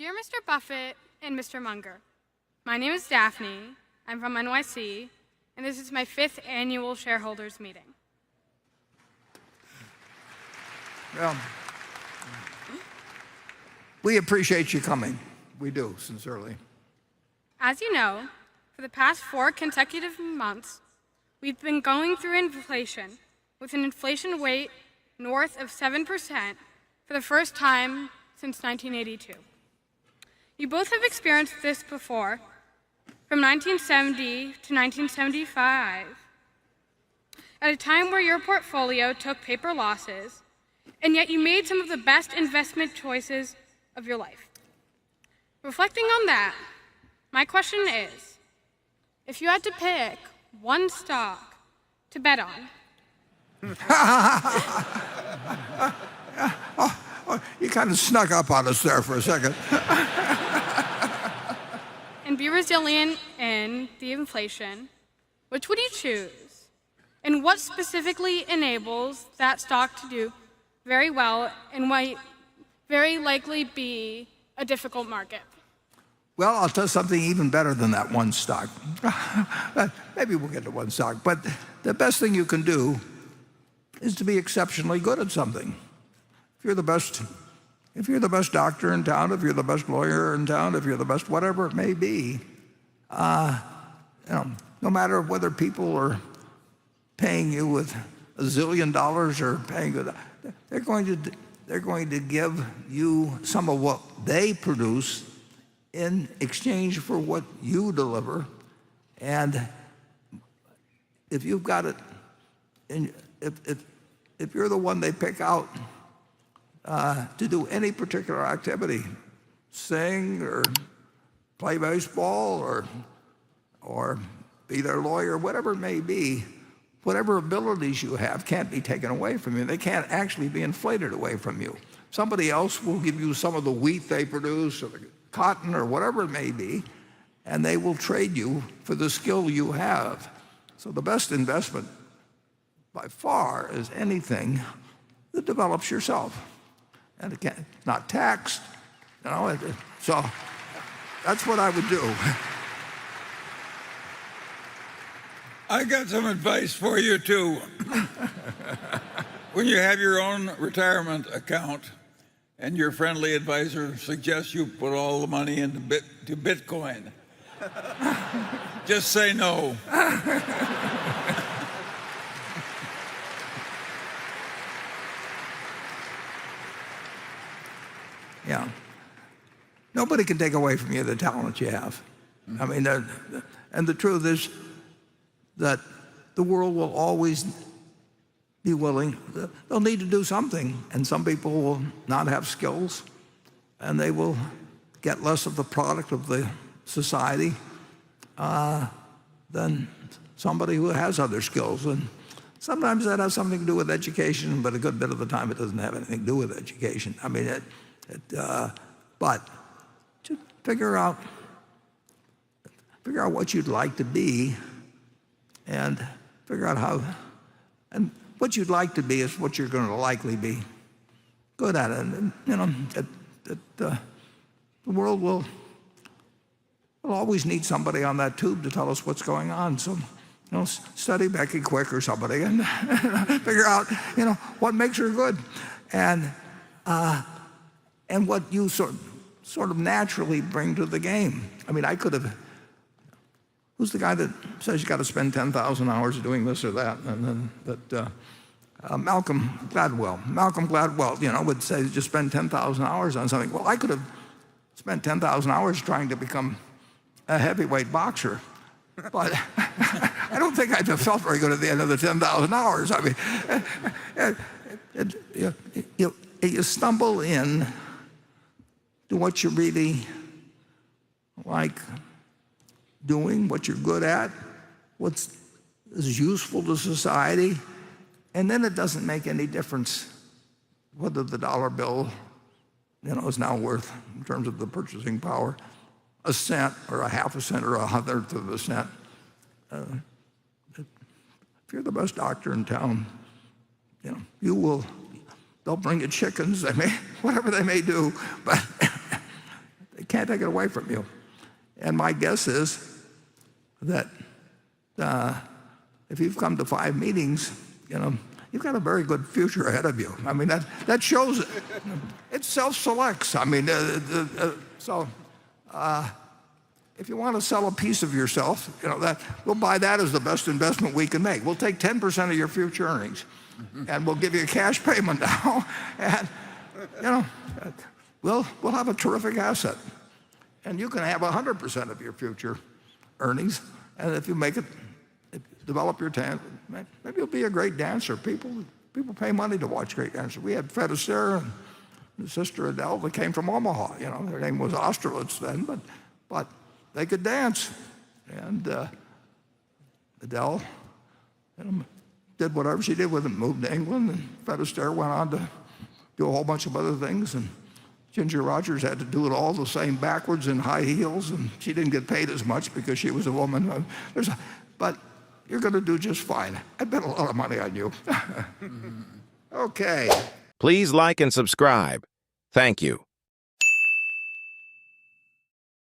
Dear Mr. Buffett and Mr. Munger, my name is Daphne. I'm from NYC, and this is my 5th annual shareholders meeting. Well, we appreciate you coming. We do, sincerely. As you know, for the past 4 consecutive months, we've been going through inflation, with an inflation rate north of 7% for the first time since 1982. You both have experienced this before, from 1970 to 1975, at a time where your portfolio took paper losses, and yet you made some of the best investment choices of your life. Reflecting on that, my question is, if you had to pick one stock to bet on, You kind of snuck up on us there for a second. and be resilient in the inflation, which would you choose? And what specifically enables that stock to do very well and might very likely be a difficult market? Well, I'll tell you something even better than that one stock. Maybe we'll get to one stock, but the best thing you can do is to be exceptionally good at something. If you're the best doctor in town, if you're the best lawyer in town, if you're the best whatever it may be, no matter whether people are paying you with $1 zillion or paying you, they're going to give you some of what they produce in exchange for what you deliver. And if you've got it, and if you're the one they pick out to do any particular activity, sing or play baseball or be their lawyer, whatever it may be, whatever abilities you have can't be taken away from you. They can't actually be inflated away from you. Somebody else will give you some of the wheat they produce or the cotton or whatever it may be, and they will trade you for the skill you have. So the best investment by far is anything that develops yourself. And again, not taxed, so that's what I would do. I got some advice for you too. When you have your own retirement account and your friendly advisor suggests you put all the money into Bitcoin, just say no. Yeah. Nobody can take away from you the talent you have. I mean, and the truth is that the world will always be willing. They'll need to do something, and some people will not have skills, and they will get less of the product of the society than somebody who has other skills. And sometimes that has something to do with education, but a good bit of the time it doesn't have anything to do with education. I mean, but to figure out what you'd like to be, and figure out how, and what you'd like to be is what you're going to likely be good at it. And the world will always need somebody on that tube to tell us what's going on. So, study Becky Quick or somebody and figure out, what makes her good, and what you sort of naturally bring to the game. I mean, I could have. Who's the guy that says you got to spend 10,000 hours doing this or that? And then Malcolm Gladwell. Malcolm Gladwell, would say just spend 10,000 hours on something. Well, I could have spent 10,000 hours trying to become a heavyweight boxer, but I don't think I'd have felt very good at the end of the 10,000 hours. I mean, you stumble in to what you really like doing, what you're good at, what is useful to society, and then it doesn't make any difference whether the dollar bill, is now worth, in terms of the purchasing power, a cent or a half a cent or a hundredth of a cent. If you're the best doctor in town, they'll bring you chickens, whatever they may do, but can't take it away from you. And my guess is that if you've come to 5 meetings, you've got a very good future ahead of you. I mean, that shows it self-selects. I mean, if you want to sell a piece of yourself, that we'll buy that as the best investment we can make. We'll take 10% of your future earnings, and we'll give you a cash payment now, and we'll have a terrific asset. And you can have 100% of your future earnings, and if you make it, develop your talent, maybe you'll be a great dancer. People pay money to watch great dancers. We had Fred Astaire and his sister Adele that came from Omaha. Their name was Austerlitz then, but they could dance. And Adele did whatever she did with it, moved to England, and Fred Astaire went on to do a whole bunch of other things. And Ginger Rogers had to do it all the same backwards in high heels, and she didn't get paid as much because she was a woman. But you're going to do just fine. I bet a lot of money on you. Okay. Please like and subscribe. Thank you.